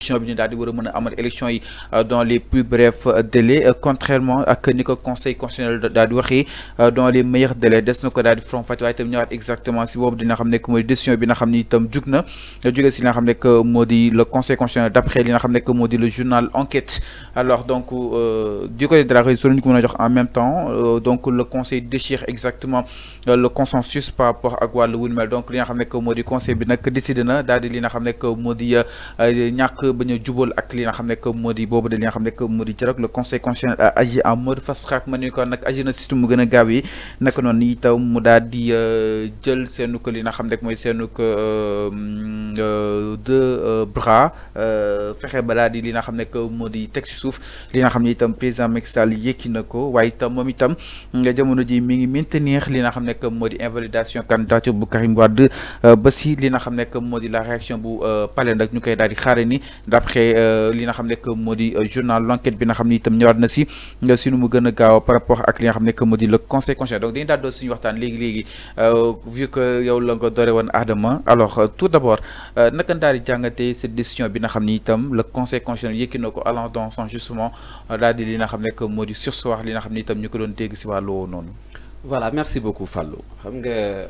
constitution bi ñu daal di war a mën a amal élection yi dans les plus brefs délais contrairement ak ni ko conseil constitutionnel daal di waxee dans les meilleurs délais des na ko daal di faram-fàcce waaye itam ñëwaat exactement si boobu dina xam ne mooy décision bi nga xam ni itam jug na jóge si li nga xam ne moo di le conseil constitutionnel d'après li nga xam ne moo di le journal Enquête. Alors donc du côté de la région ñu ko mën a jox en même temps donc le conseil déchire exactement le consensus par rapport ak wàllu wu mel donc li nga xam ne moo di conseil bi nag décidé na daal di li nga xam ne moo di ñàkk bañ a jubal ak li nga xam ne moo di boobu de li nga xam ne moo di dialogue le conseil constitutionnel a agi en mode fast track ma ne ko nag agi na système mu gën a gaaw yi naka noonu itam mu daal di jël seenu ko li nga xam ne mooy seenu ko deux bras fexe ba daal di li nga xam ne moo di teg ci suuf li nga xam ne itam président Macky Sall yëkki na ko waaye itam moom itam nga jamono ji mi ngi maintenir li nga xam ne moo di invalidation candidature bu Karim Wade ba si li nga xam ne moo di la réaction bu palais nag ñu koy daal di xaare ni d'après li nga xam ne moo di journal L'Enquête bi nga xam ne itam ñëwaat na si nu mu gën a gaaw par rapport ak li nga xam ne moo di le conseil constitutionnel donc dañu daal doon suñu waxtaan léegi vu que yow la nga doore woon Adama alors tout d'abord naka daal di jàngatee cette décision bi nga xam ni itam le conseil constitutionnel yëkki na ko allant dans son justement daal di li nga xam ne moo di surseoir li nga xam ni itam ñu ko doon dégg si wàllu woo noonu. Voilà, merci beaucoup Fallou xam nga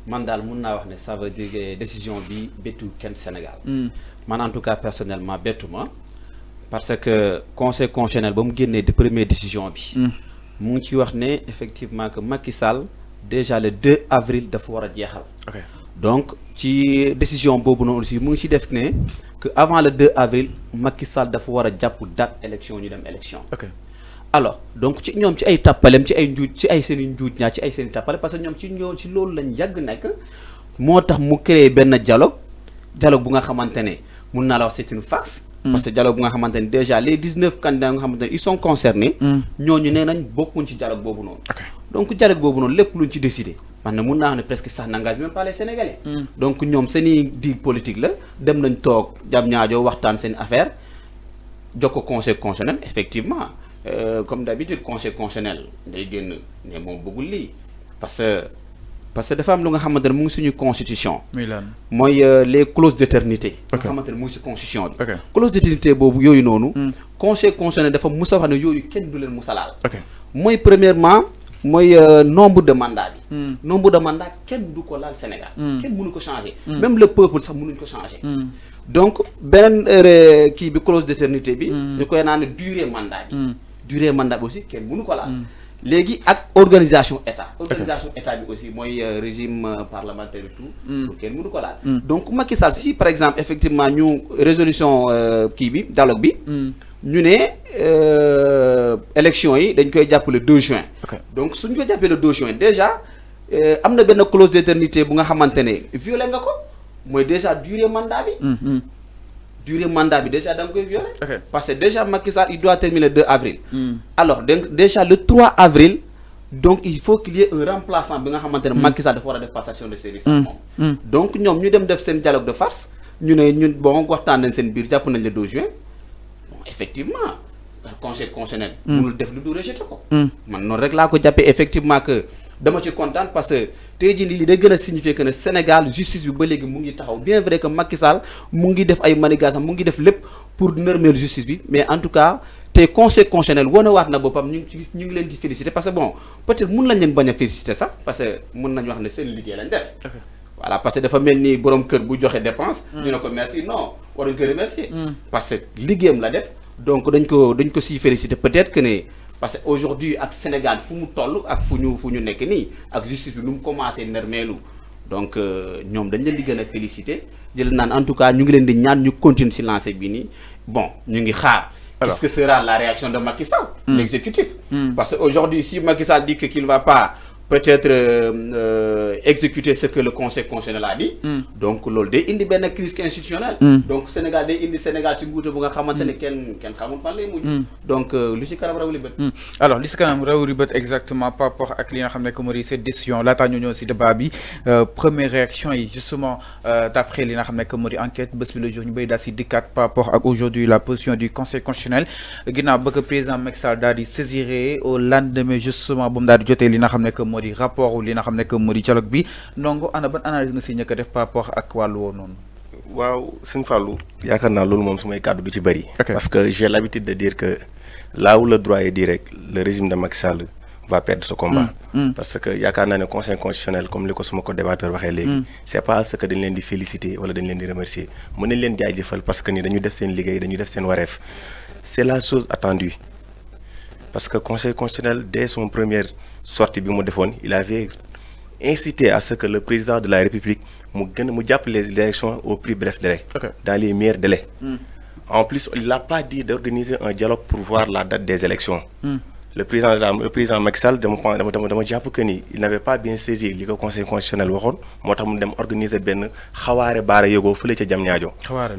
man daal mun naa wax ne ça veut dire que décision bi bettu kenn Sénégal. Man en tout cas personnellement bettuma parce que conseil constitutionnel ba mu génnee de première décision bi. mu ngi ci wax ne effectivement que Macky Sall déjà le 2 avril dafa war a jeexal. Donc ci décision boobu noonu aussi mu ngi ci def ne que avant le 2 avril Macky Sall dafa war a jàpp date élection ñu dem élection. Alors donc ci ñoom ci ay tàppalem ci ay njuuj ci ay seen i njuuj ñaar ci ay seen i tàppale parce que ñoom ci loolu lañ yàgg nekk moo tax mu créé benn dialogue bu nga xamante ne mun naa la wax c'est une farce. Parce que dialogue bu nga xamante ne déjà les 19 candidats nga xamante ne ils sont concernés. ñooñu nee nañ bokkuñ ci dialogue boobu noonu. Donc dialogue boobu noonu lépp luñ ci décidé man na mun naa wax ne presque ça n'engage même pas les Sénégalais. Donc ñoom seen i deal politique la dem nañ toog jam ñaajoo waxtaan seen affaire jox ko conseil constitutionnel effectivement. Comme d'habitude conseil constitutionnel day génn ne moom bëggul lii parce que dafa am lu nga xamante ne mu ngi suñu constitution. mooy les clauses d'éternité. nga xamante ne mu ngi si constitution bi. clause d'éternité boobu yooyu noonu. conseil constitutionnel dafa musa wax ne yooyu kenn du leen musa laal. mooy premièrement mooy nombre de mandat bi. nombre de mandat kenn du ko laal Sénégal. kenn mënu ko changer. même le peuple sax mënuñ ko changer. Donc beneen kii bi clause d'éternité bi. ñu koy naan durée mandat bi. durée mandat bi aussi kenn mënu ko laal. léegi ak organisation état. organisation état bi aussi mooy régime parlementaire et tout. pour kenn mënu ko laal. Donc Macky Sall si par exemple effectivement ñu résolution kii bi dialogue bi. ñu ne élection yi dañ koy jàpp le 2 juin. Donc suñ ko jàppee le 2 juin déjà am na benn clause d'éternité bu nga xamante ne violé nga ko mooy déjà durée mandat bi. Durée mandat bi déjà da nga koy violer. Parce que déjà Macky Sall il doit terminer le 2 avril. Alors donc déjà le 3 avril donc il faut qu'il y ait un remplaçant bi nga xamante ne Macky Sall dafa war a def passation de service ak moom. Donc ñoom ñu dem def seen dialogue de farce ñu ne ñun bon waxtaan nañ seen biir jàpp nañ le 2 juin bon effectivement conseil constitutionnel. mënul def lu du rejeté ko. man noonu rek laa ko jàppee effectivement que dama ci kontaan parce que tey jii lii day gën a signifier que ne Sénégal justice bi ba léegi mu ngi taxaw bien vrai que Macky Sall mu ngi def ay manigansam mu ngi def lépp pour nërmeel justice bi mais en tout cas te conseil constitutionnel wonewaat na boppam ñu ngi leen di féliciter parce que bon peut-être mun nañ leen bañ a féliciter sax parce que mun nañu wax ne seen liggéey lañ def. Voilà parce que dafa mel ni borom kër bu joxe dépense. ñu ne ko merci non waruñ ko remercier. Parce que liggéeyam la def donc dañ ko siy féliciter peut-être que ne. Parce que aujourd'hui ak Sénégal fu mu toll ak fu ñu nekk nii ak justice bi nu mu commencé nermeelu donc ñoom dañ leen di gën a féliciter jël naan en tout cas ñu ngi leen di ñaan ñu continuer ci lancé bi nii bon ñu ngi xaar. Qu'est-ce que sera la réaction de Macky Sall, l'exécutif? Parce qu'aujourd'hui si Macky Sall dit qu'il ne va pas peut-être exécuter ce que le conseil constitutionnel a dit. Donc loolu day indi benn crise institutionnelle. Donc Sénégal day indi Sénégal ci nguute bu nga xamante ne kenn xamul fan lay mujj. Donc lu ci kanam raw li bët. Alors li ci kanam raw li bët exactement par rapport ak li nga xam ne que moo di cette décision laataa ñu ñëw ci débat bi première réaction yi justement d'après li nga xam ne que moo di enquête bés bi le jour ñu bëri daal ci dikkaat par rapport ak aujourd'hui la position du conseil constitutionnel ginnaaw ba que président Macky Sall daal di saisir au lendemain justement bu mu daal di jotee li nga xam ne que moo di rapport li nga xam ne que moo di dialogue bi ndongo ana ban analyse nga si ñëkk a def par rapport ak wàllu woo noonu. waaw sëñ Fallou yaakaar naa loolu moom su may kàddu du ci bëri. parce que j'ai l'habitude de dire que là où le droit est direct le régime de Macky Sall va perdre ce combat. Parce que yaakaar naa ne conseil constitutionnel comme li ko suma ko débatteur waxee léegi. c'est pas ce que dañ leen di féliciter wala dañ leen di remercier mën nañ leen jaajëfal parce que ni dañu def seen liggéey dañu def seen wareef c'est la chose attendue parce que conseil constitutionnel dès son première sortie bi mu defoon il avait incité à ce que le président de la République mu jàpp les élections au plus bref délai. Dans les meilleurs délais. En plus il n'a pas dit d'organiser un dialogue pour voir la date des élections. Le président Macky Sall dama jàpp que ni il n'avait pas bien saisi li ko conseil constitutionnel waxoon moo tax mu dem organiser benn xawaare baara yëgoo fële ca Diamniadio.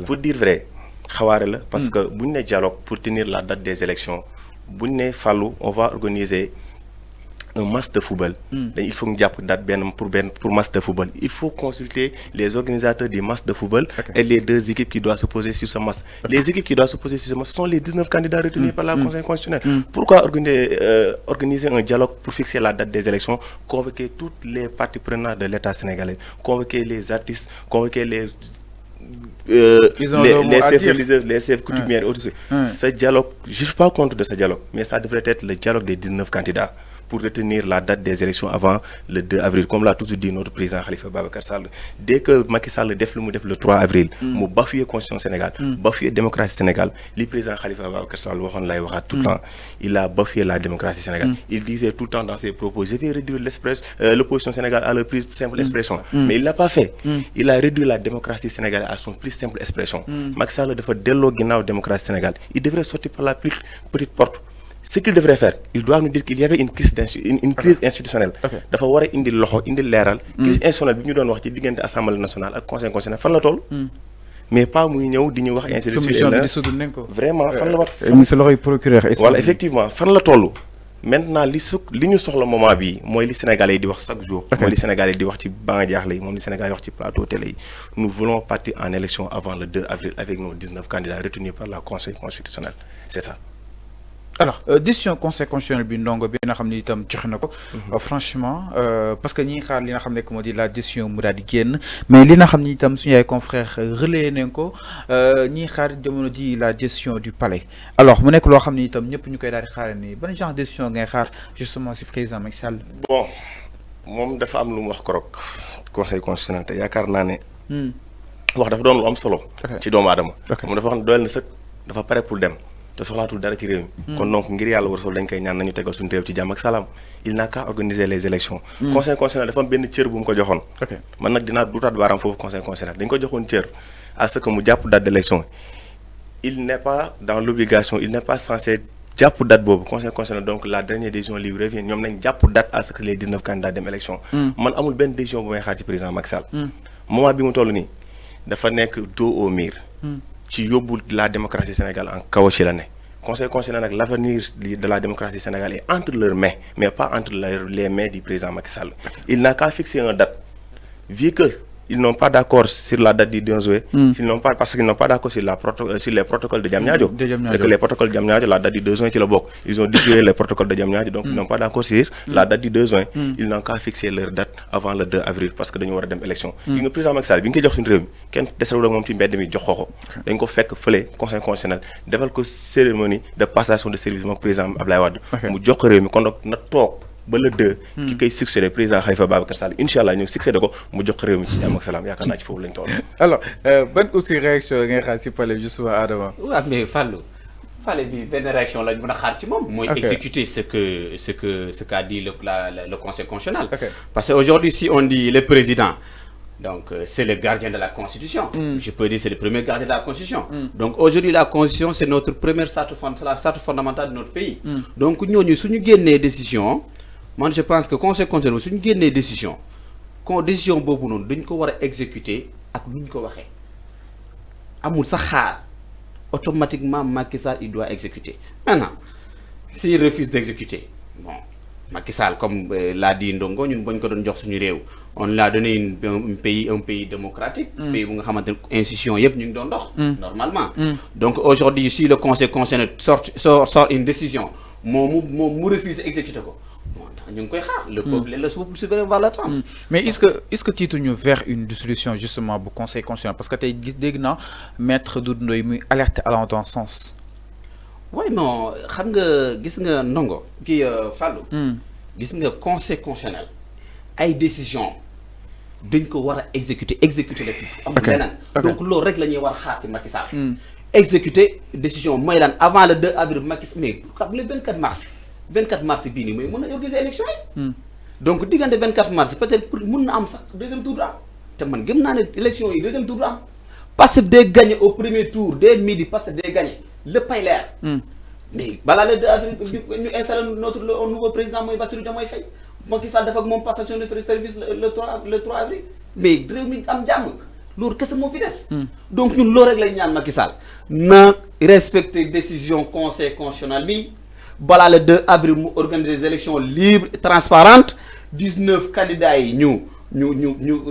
Pour dire vrai xawaare la parce que bu ñu ne dialogue pour tenir la date des élections bu ñu ne Fallou on va organiser un match de football. Il faut que date pour match de football. Il faut consulter les organisateurs du match de football et les deux équipes qui doivent se poser sur ce match. Les équipes qui doivent se poser sur ce match sont les 19 candidats retenus par la Conseil constitutionnel. Pourquoi organiser un dialogue pour fixer la date des élections, convoquer toutes les parties prenantes de l'État sénégalais, convoquer les artistes, convoquer les chefs coutumiers, ce dialogue, je ne suis pas contre de ce dialogue, mais ça devrait être le dialogue des 19 candidats pour retenir la date des élections avant le 2 avril, comme l'a toujours dit notre président Khalifa Babacar Sall. Dès que Macky Sall def le 3 avril, mu bafoué Constitution Sénégal, bafoué démocratie Sénégal, le président Khalifa Babacar Sall tout le temps, il a bafoué la démocratie Sénégal. Il disait tout le temps dans ses propos, je vais réduire l'opposition Sénégal à leur plus simple expression. Mais il ne l'a pas fait. Il a réduit la démocratie sénégalaise à son plus simple expression. Macky Sall devait déloguer la démocratie Sénégal. Il devrait sortir par la plus petite porte. Ce qu'il devrait faire, il doit nous dire qu'il y avait une crise institutionnelle. Dafa war a indi loxo indi leeral. Crise institutionnelle bi ñu doon wax ci diggante Assemblée nationale ak Conseil constitutionnel fan la toll. Mais pas muy ñëw di ñu wax institutionnel. Vraiment fan la war. Monsieur le procureur. Voilà effectivement fan la toll. Maintenant li ñu soxla moment bi mooy li Sénégalais di wax chaque jour. mooy li Sénégalais di wax ci baa jaaxle yi moom li Sénégalais wax ci plateau télé yi. Nous voulons partir en élection avant le 2 avril avec nos 19 candidats retenus par la Conseil constitutionnel. C'est ça. Alors décision conseil constitutionnel bi ndongo bi nga xamni itam joxe nako franchement parce que ñi xaar li nga xamne ko modi la décision mu daal di génn mais li nga xamni itam suñu ay confrères relayé nañ ko ñi xaar jamono ji la décision du palais alors mu nek lo xamni itam ñëpp ñukay daal di xaar ni ban genre décision ngay xaar justement ci président Macky Sall. Bon mom dafa am lu mu wax korok conseil constitutionnel te yaakaar naa ne wax dafa doon lu am solo ci doomu aadama moom dafa wax ne doyal na sëkk dafa pare pour dem te soxlaatul dara ci réew mi kon donc ngir yàlla war sol dañ koy ñaan nañu tegal suñu réew ci jàmm ak salaam il n'a qu'à organiser les élections conseil constitutionnel dafa am benn cër bu mu ko joxoon man nag dinaa dutaat baaraam foofu conseil constitutionnel dañ ko joxoon cër à ce que mu jàpp date d'élection il n'est pas dans l'obligation il n'est pas censé jàpp date boobu conseil constitutionnel donc la dernière décision lui revient ñoom nañ jàpp date à ce que les 19 candidats dem élection man amul benn décision bu may xaar ci président Macky Sall moment bi mu toll nii dafa nekk dos au mur ci yóbbu la démocratie sénégalaise en chaos ci la ne conseil constitutionnel nag l'avenir de la démocratie sénégalaise est entre leurs mains mais pas entre les mains du président Macky Sall. Il n'a qu'à fixer une date vu que ils n'ont pas d'accord sur la date du 2 juillet. Parce qu'ils n'ont pas d'accord sur les protocoles de Diamniadio. C'est que les protocoles de Diamniadio, la date du 2 juin, c'est le bloc. Ils ont discuté les protocoles de Diamniadio, donc ils n'ont pas d'accord sur la date du 2 juin. Ils n'ont qu'à fixer leur date avant le 2 avril parce que nous avons des élections. Le président Macky Sall, bien que nous ayons fait le conseil constitutionnel, devant la cérémonie de passation de service du président Abdoulaye Wade, nous avons ba le 2 ki koy succédé président Khalifa Babacar Sall inchallah ñu succédé ko mu jox réew mi ci jàmm ak salaam yaakaar naa ci foofu lañ toll. Alors ban aussi réaction ngay xaar ci palais justement Adama. waaw mais Fallou bi benn réaction lañ mën a xaar ci moom. mooy exécuter ce qu'a dit le conseil constitutionnel. Parce que aujourd'hui si on dit le président donc c'est le gardien de la Constitution. Je peux dire c'est le premier gardien de la Constitution. Donc aujourd'hui la Constitution c'est notre première charte fondamentale de notre pays. Donc ñooñu suñu génnee décision. Moi je pense que conseil constitutionnel suñu génnee décision boobu noonu dañ ko war a exécuter ak nu ñu ko waxee amul sa xaar automatiquement Macky Sall il doit exécuter. Maintenant s'il refuse d'exécuter bon Macky Sall comme l'a dit Ndongo ñun bañ ko doon jox suñu réew on l'a donné un pays démocratique. pays bu nga xamante ne institution yëpp ñu ngi doon dox. Normalement. Donc aujourd'hui si le conseil constitutionnel sort une décision moom mu refuse exécuter ko. ñu ngi koy xaar. Le peuple souverain va l'attendre. Mais est-ce que titre ñu vers une dissolution justement bu conseil constitutionnel parce que tey gis dégg naa maître Doudou Ndoye muy alerter allant dans ce sens. Oui non xam nga gis nga ndongo kii Fallou. gis nga conseil constitutionnel ay décision dañ ko war a exécuter la tuuti. amul leneen donc loolu rek la ñuy war a xaar ci Macky Sall. exécuter décision mooy lan avant le 2 avril Macky mais le 24 mars bii nii mooy mën na organiser élection yi. donc diggante 24 mars peut-être pour mun na am sax deuxième tour du am te man gëm naa ne élection yi deuxième tour du am Pastef day gagné au premier tour dès midi Pastef day gagné lépp ay leer. mais balaa le 2 avril ñu installé notre nouveau président mooy Bassirou Diomaye Faye Macky Sall def ak moom passation de service le 3 avril mais réew mi am jàmm loolu kese moo fi des. donc ñun loolu rek lañ ñaan Macky Sall na respecter décision conseil constitutionnel bi balaa le 2 avril mu organiser des élections libres et transparentes 19 candidats yi ñu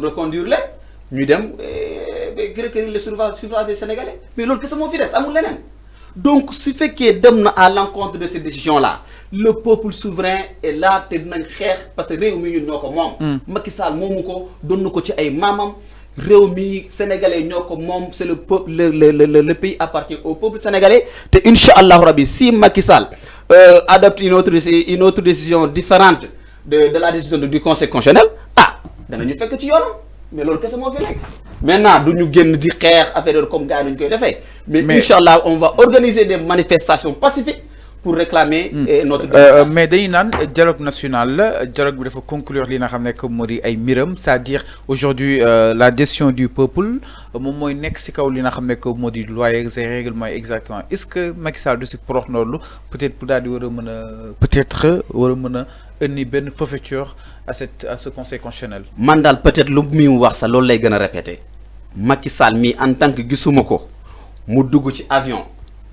reconduire leen ñu dem recueillir le suffrage des Sénégalais mais loolu kese moo fi des amul leneen. donc su fekkee dem na à l'encontre de ces décisions là le peuple souverain est là te dinañ xeex parce que réew mi ñun ñoo ko moom. Macky Sall moomu ko doon na ko ci ay maamam réew mi sénégalais ñoo ko moom c'est le peuple le pays appartient au peuple sénégalais te incha allahu rabi si Macky Sall adopte une autre décision différente de la décision du conseil constitutionnel danañu fekk ci yoonam mais loolu kese moo fi nekk. maintenant du ñu génn di xeex affaire comme gars yi ñu koy defee. mais incha allah on va organiser des manifestations pacifiques pour réclamer. notre démocratie. mais dañuy naan dialogue national la dialogue bi dafa conclure li nga xam ne moo di ay mbiram c'est-à-dire aujourd'hui la décision du peuple moom mooy nekk si kaw li nga xam ne moo di loi et règlement exactement est-ce que Macky Sall du si porox noonu peut-être pour daal di war a mën a peut-être war a mën a indi benn forfaiture à ce conseil constitutionnel. man daal peut-être lu muy wax sax loolu lay gën a répéter Macky Sall mi en tant que gisuma ko mu dugg ci avion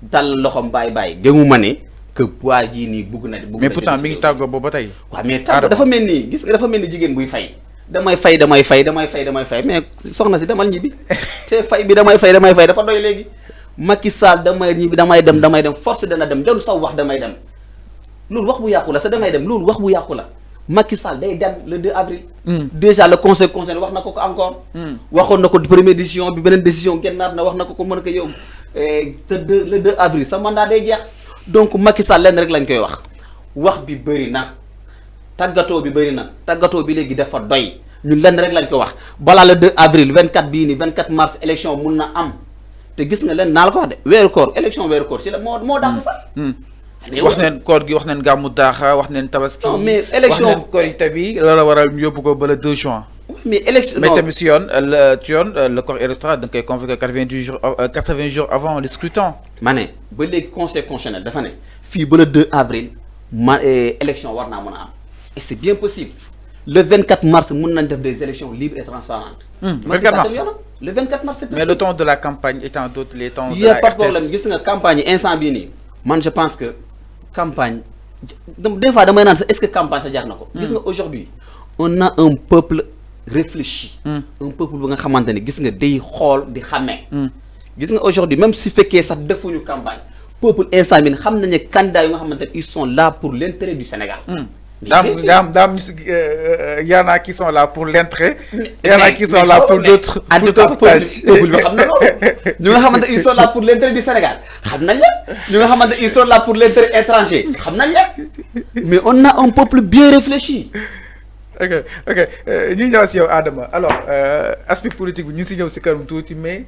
dal loxoom bàyyi gëmuma ne que waa jii nii bugg na. mais pourtant mi ngi tàggoo boobu ba tey. waaw mais tàggoo dafa mel ni gis nga dafa mel ni jigéen buy fay. damay fay mais soxna si demal ñibbi te fay bi damay fay dafa doy léegi Macky Sall damay ñibbi damay dem force dana dem jarul sax wax damay dem loolu wax bu yàqu la sa damay dem loolu wax bu yàqu la Macky Sall day dem le 2 avril. déjà le conseil constitutionnel wax na ko encore. waxoon na ko première décision bi beneen décision gennaat na wax na ko mën ko yow te le 2 avril sa mandat day jeex. donc Macky Sall lenn rek lañ koy wax bi bëri na tàggatoo bi léegi dafa doy ñun lenn rek lañ ko wax balaa le 2 avril 24 bii nii 24 mars élection mun na am te gis nga leen naa la ko wax de weeru koor ci la moo dàq sax. wax neen koor gi wax neen gàmmu daaxa wax neen tabaski. non mais élection wax neen korite bi loola waral ñu yóbbu ko ba le 2 juin. mais élection mais tamit si le corps électoral da nga koy convoqué 80 jours avant le scrutin. ma ne ba léegi conseil constitutionnel dafa ne fii ba le 2 avril élection war naa mën a am et c'est bien possible le 24 mars mun nañ def des élections libres et transparentes. le 24 mars c'est possible. mais le temps de la campagne étant d'autres les temps de la RTS. y a pas de problème gis nga campagne instant bii nii man je pense que campagne des fois damay naan sax est-ce que campagne sa jar na ko. gis nga aujourd'hui on a un peuple réfléchi. un peuple bu nga xamante ne gis nga day xool di xàmmee. gis nga aujourd'hui même si fekkee sax defuñu campagne peuple instant bi xam nañu ne candidats yu nga xamante ne ils sont là pour l'intérêt du Sénégal. daam y en a qui sont là pour l'intérêt. y en a qui sont là pour d'autres tâches. peuple bi xam na loolu ñu nga xamante ils sont là pour l'intérêt du Sénégal xam nañ la ñu nga xamante ils sont là pour l'intérêt étranger xam nañ la mais on a un peuple bien réfléchi. ok ñu ñëw si yow Adama alors aspect politique bi ñu si ñëw si kanam tuuti mais.